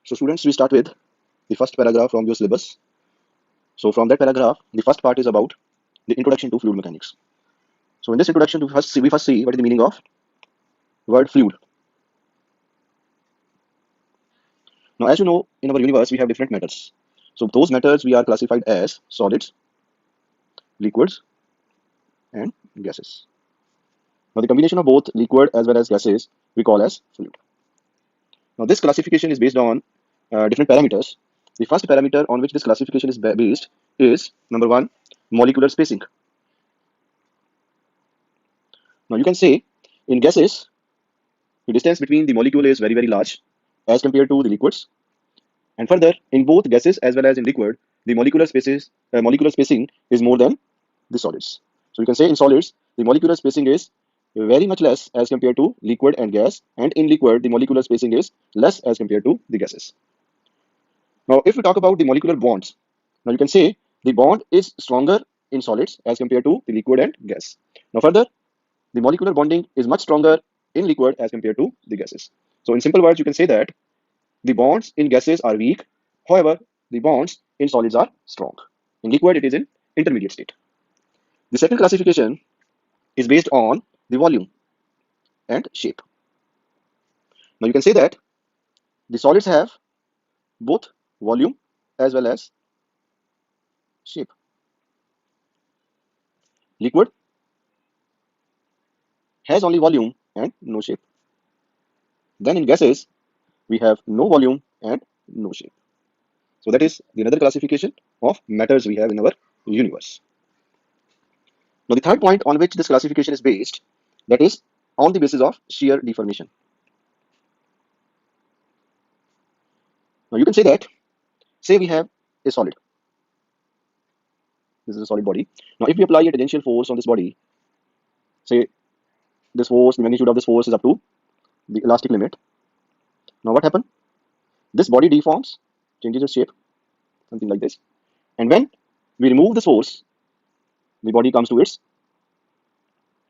So students, we start with the first paragraph from your syllabus. So from that paragraph, the first part is about the introduction to fluid mechanics. So in this introduction, we first see what is the meaning of word fluid. Now, as you know, in our universe, we have different matters. So those matters we are classified as solids, liquids, and gases. Now, the combination of both liquid as well as gases we call as fluid. Now, this classification is based on different parameters. The first parameter on which this classification is based is number one, molecular spacing. Now, you can say in gases, the distance between the molecule is very, very large as compared to the liquids. And further, in both gases as well as in liquid, the molecular spacing is more than the solids. So you can say in solids, the molecular spacing is very much less as compared to liquid and gas, and in liquid, the molecular spacing is less as compared to the gases. Now, if we talk about the molecular bonds, now you can say the bond is stronger in solids as compared to the liquid and gas. Now, further, the molecular bonding is much stronger in liquid as compared to the gases. So, in simple words, you can say that the bonds in gases are weak. However, the bonds in solids are strong. In liquid, it is in intermediate state. The second classification is based on the volume and shape. Now, you can say that the solids have both volume as well as shape. Liquid has only volume and no shape. Then in gases, we have no volume and no shape. So that is the another classification of matters we have in our universe. Now the third point on which this classification is based, that is on the basis of shear deformation. Now you can say that, say we have a solid. This is a solid body. Now if we apply a tangential force on this body, say this force, the magnitude of this force is up to the elastic limit. Now what happens? This body deforms, changes its shape, something like this. And when we remove this force, the body comes to its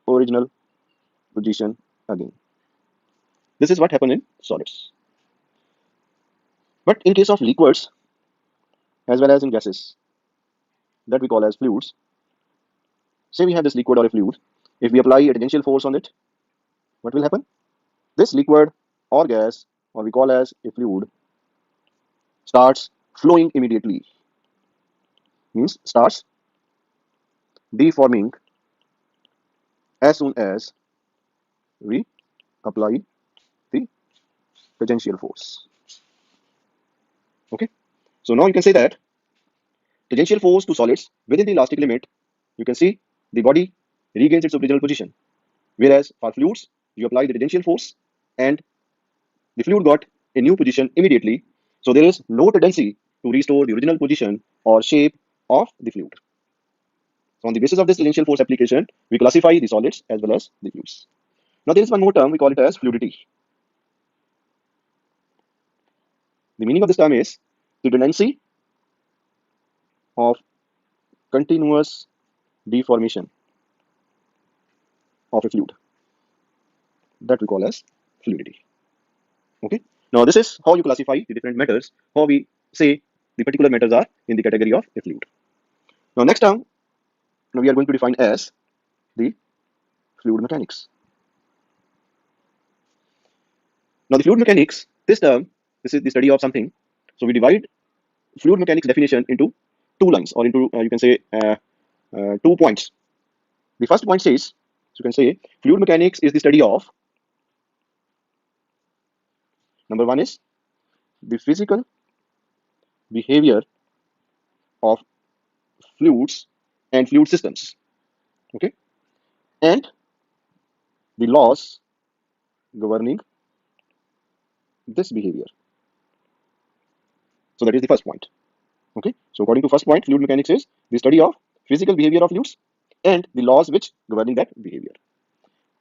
original position again. This is what happens in solids. But in case of liquids, as well as in gases, that we call as fluids, say we have this liquid or a fluid, if we apply a tangential force on it, what will happen? This liquid or gas, or we call as a fluid, starts flowing immediately. Means starts deforming as soon as we apply the tangential force. Okay, so now you can say that tangential force to solids within the elastic limit, you can see the body regains its original position. Whereas for fluids, you apply the tangential force and the fluid got a new position immediately. So there is no tendency to restore the original position or shape of the fluid. So on the basis of this tangential force application, we classify the solids as well as the fluids. Now there is one more term, we call it as fluidity. The meaning of this term is the tendency of continuous deformation of a fluid. That we call as fluidity. Okay. Now this is how you classify the different matters, how we say the particular matters are in the category of a fluid. Now next term, now we are going to define as the fluid mechanics. Now the fluid mechanics, this term, this is the study of something. So we divide fluid mechanics definition into two lines, or into you can say 2 points. The first point says, so you can say fluid mechanics is the study of, number one is the physical behavior of fluids and fluid systems. Okay, and the laws governing this behavior. So that is the first point. Okay, so according to first point, fluid mechanics is the study of physical behavior of fluids and the laws which governing that behavior.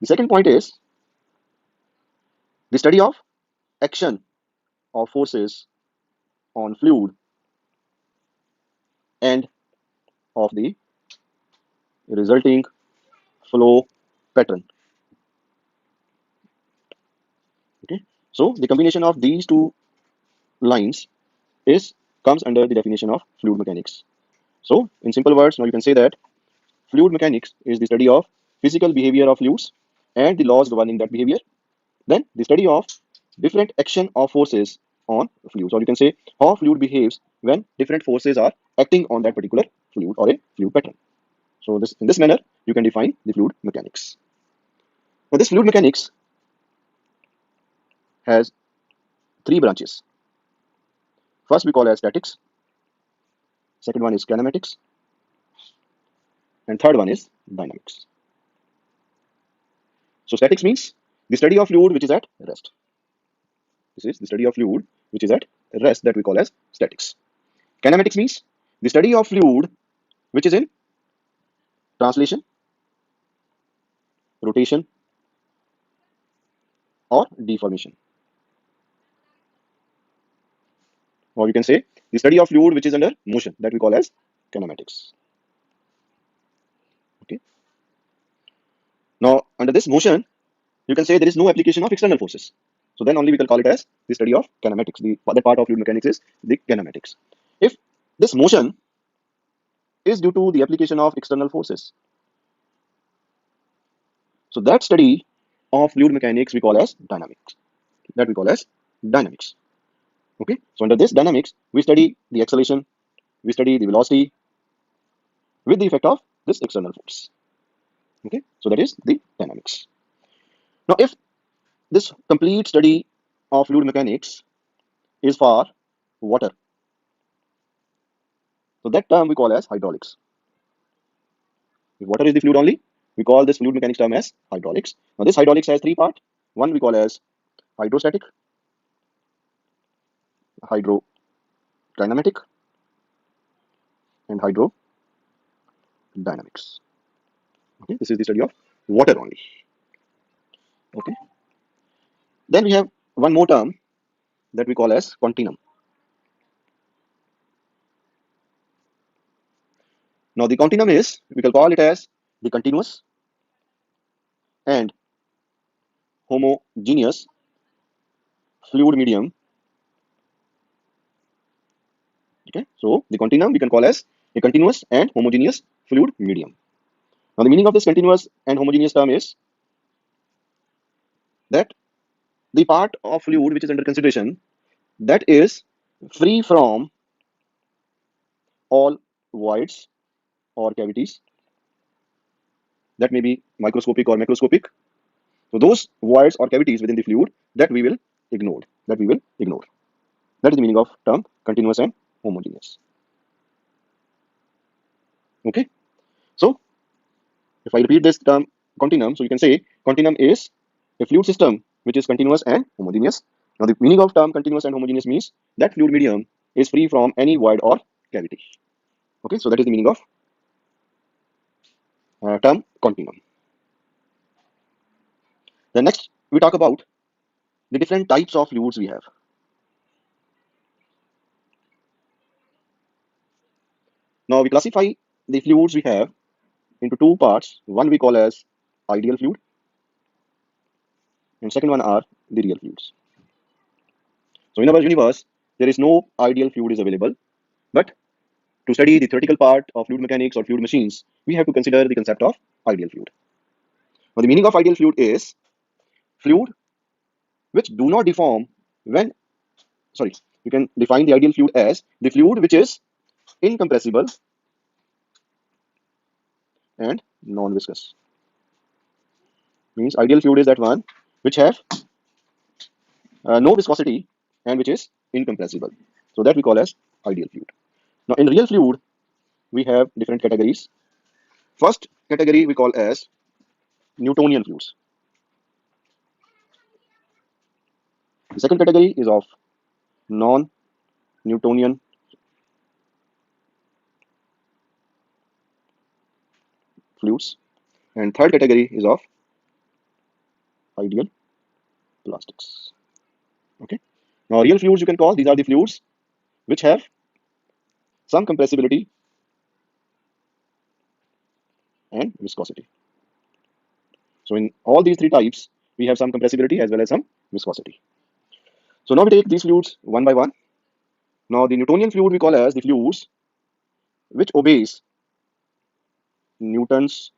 The second point is the study of action of forces on fluid and of the resulting flow pattern. Okay, so the combination of these two lines is comes under the definition of fluid mechanics. So, in simple words, now you can say that fluid mechanics is the study of physical behavior of fluids and the laws governing that behavior. Then, the study of different action of forces on fluids, or you can say how fluid behaves when different forces are acting on that particular fluid or a fluid pattern. So, this in this manner, you can define the fluid mechanics. Now, this fluid mechanics has three branches. First, we call as statics. Second one is kinematics, and third one is dynamics. So, statics means the study of fluid which is at rest. This is the study of fluid which is at rest that we call as statics. Kinematics means the study of fluid which is in translation, rotation, or deformation. Or you can say the study of fluid which is under motion that we call as kinematics. Okay. Now, under this motion, you can say there is no application of external forces. So then only we can call it as the study of kinematics. The other part of fluid mechanics is the kinematics. If this motion is due to the application of external forces, so that study of fluid mechanics we call as dynamics. That we call as dynamics. Okay. So under this dynamics, we study the acceleration, we study the velocity with the effect of this external force. Okay. So that is the dynamics. Now, if this complete study of fluid mechanics is for water, so that term we call as hydraulics. If water is the fluid only, we call this fluid mechanics term as hydraulics. Now, this hydraulics has three parts. One we call as hydrostatic, hydrodynamic, and hydrodynamics. Okay, this is the study of water only. Okay. Then we have one more term that we call as continuum. Now, the continuum is, we can call it as the continuous and homogeneous fluid medium. Okay, so the continuum we can call as a continuous and homogeneous fluid medium. Now, the meaning of this continuous and homogeneous term is that the part of fluid which is under consideration that is free from all voids or cavities that may be microscopic or macroscopic. So those voids or cavities within the fluid that we will ignore. That we will ignore. That is the meaning of term continuous and homogeneous. Okay. So if I repeat this term continuum, so you can say continuum is a fluid system which is continuous and homogeneous. Now the meaning of term continuous and homogeneous means that fluid medium is free from any void or cavity. Okay, so that is the meaning of term continuum. The next we talk about the different types of fluids we have. Now we classify the fluids we have into two parts. One we call as ideal fluid, and second one are the real fluids. So in our universe, there is no ideal fluid is available, but to study the theoretical part of fluid mechanics or fluid machines, we have to consider the concept of ideal fluid. Now the meaning of ideal fluid is fluid which do not deform when, sorry, you can define the ideal fluid as the fluid which is incompressible and non-viscous. Means ideal fluid is that one which have no viscosity and which is incompressible. So that we call as ideal fluid. Now in real fluid, we have different categories. First category we call as Newtonian fluids. The second category is of non-Newtonian fluids, and third category is of ideal plastics. Okay. Now real fluids you can call, these are the fluids which have some compressibility and viscosity. So in all these three types, we have some compressibility as well as some viscosity. So now we take these fluids one by one. Now the Newtonian fluid we call as the fluids which obeys Newton's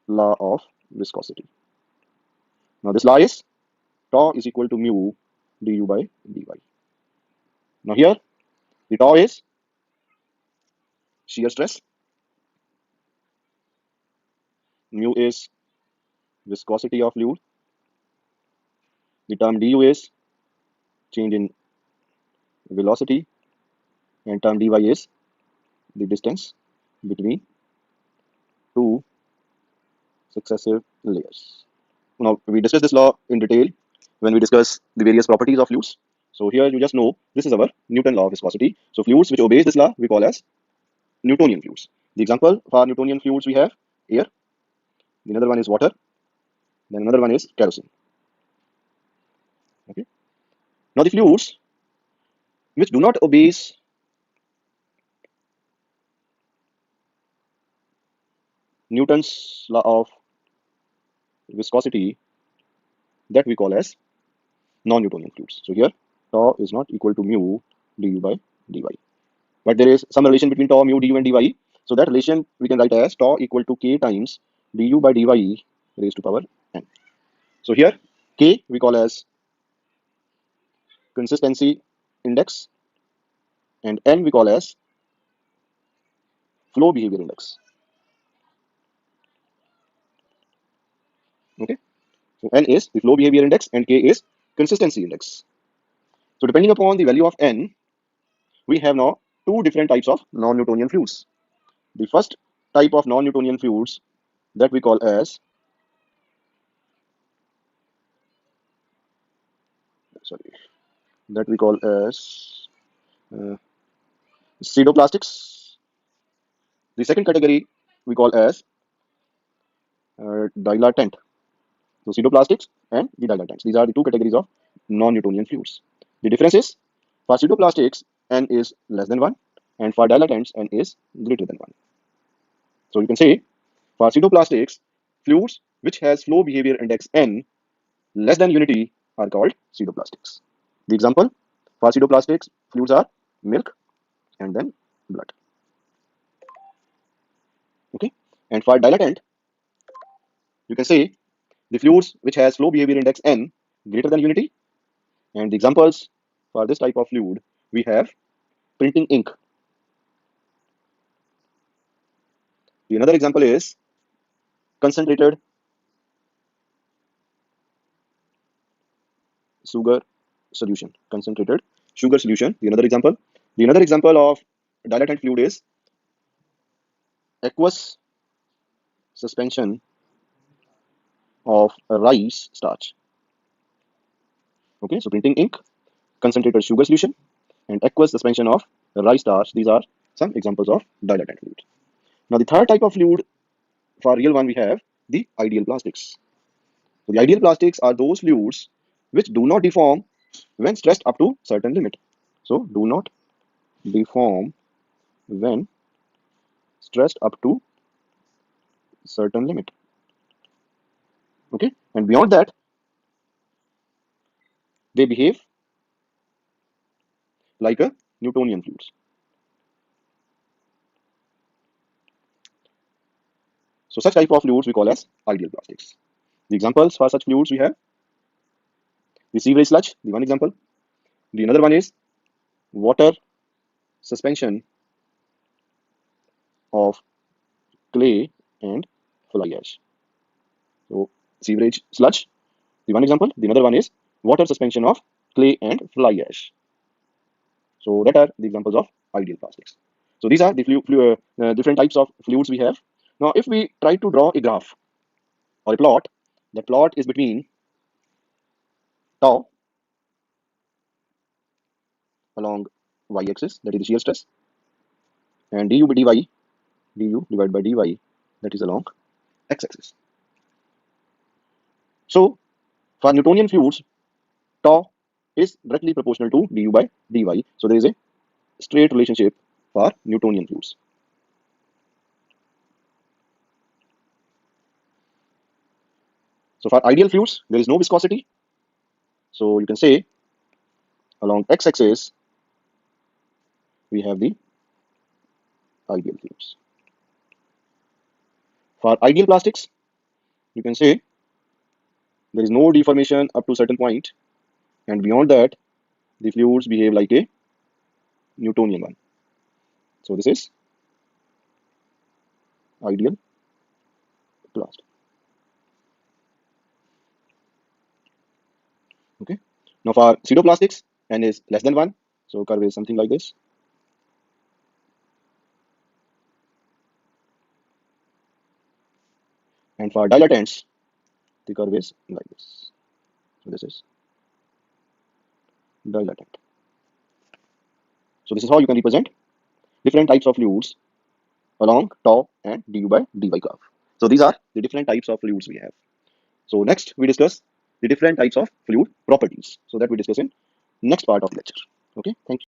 law of viscosity. Now this law is tau is equal to mu du by dy. Now here the tau is shear stress, mu is viscosity of fluid, the term du is change in velocity, and term dy is the distance between two successive layers. Now we discuss this law in detail when we discuss the various properties of fluids. So here you just know this is our Newton law of viscosity. So fluids which obeys this law we call as Newtonian fluids. The example for Newtonian fluids we have air, the another one is water, then another one is kerosene. Okay. Now the fluids which do not obeys Newton's law of viscosity, that we call as non-Newtonian fluids. So here tau is not equal to mu du by dy. But there is some relation between tau, mu, du and dy. So that relation we can write as tau equal to k times du by dy raised to power n. So here k we call as consistency index and n we call as flow behavior index. Okay. So n is the flow behavior index and k is consistency index. So depending upon the value of n, we have now two different types of non-Newtonian fluids. The first type of non-Newtonian fluids that we call as sorry that we call as uh, pseudoplastics. The second category we call as dilatant. So pseudoplastics and the dilatants. These are the two categories of non-Newtonian fluids. The difference is for pseudoplastics n is less than 1 and for dilatants n is greater than 1. So you can say for pseudoplastics, fluids which has flow behavior index n less than unity are called pseudoplastics. The example for pseudoplastics fluids are milk and then blood. Okay, and for dilatant, you can say the fluids which has flow behavior index n greater than unity. And the examples for this type of fluid we have printing ink. The another example is concentrated sugar solution. Concentrated sugar solution. The another example. The another example of dilatant fluid is aqueous suspension of rice starch. Okay, so printing ink, concentrated sugar solution, and aqueous suspension of rice starch. These are some examples of dilatant fluid. Now the third type of fluid for real one we have the ideal plastics. So the ideal plastics are those fluids which do not deform when stressed up to certain limit. So do not deform when stressed up to certain limit. Okay, and beyond that, they behave like a Newtonian fluids. So such type of fluids we call as ideal plastics. The examples for such fluids we have the sewerage sludge, the one example. The another one is water suspension of clay and fly ash. So sewerage sludge, the one example. The another one is water suspension of clay and fly ash. So that are the examples of ideal plastics. So these are the different types of fluids we have. Now, if we try to draw a graph or a plot, the plot is between tau along y-axis, that is the shear stress, and du by dy, du divided by dy, that is along x-axis. So for Newtonian fluids, tau is directly proportional to du by dy. So there is a straight relationship for Newtonian fluids. So for ideal fluids, there is no viscosity. So you can say along x-axis, we have the ideal fluids. For ideal plastics, you can say there is no deformation up to certain point, and beyond that, the fluids behave like a Newtonian one. So this is ideal plastic. Okay. Now for pseudoplastics, n is less than 1, so curve is something like this. And for dilatants, the curve is like this. So this is dilatant. So this is how you can represent different types of fluids along tau and du by dy curve. So these are the different types of fluids we have. So next we discuss the different types of fluid properties. So that we discuss in next part of lecture. Okay, thank you.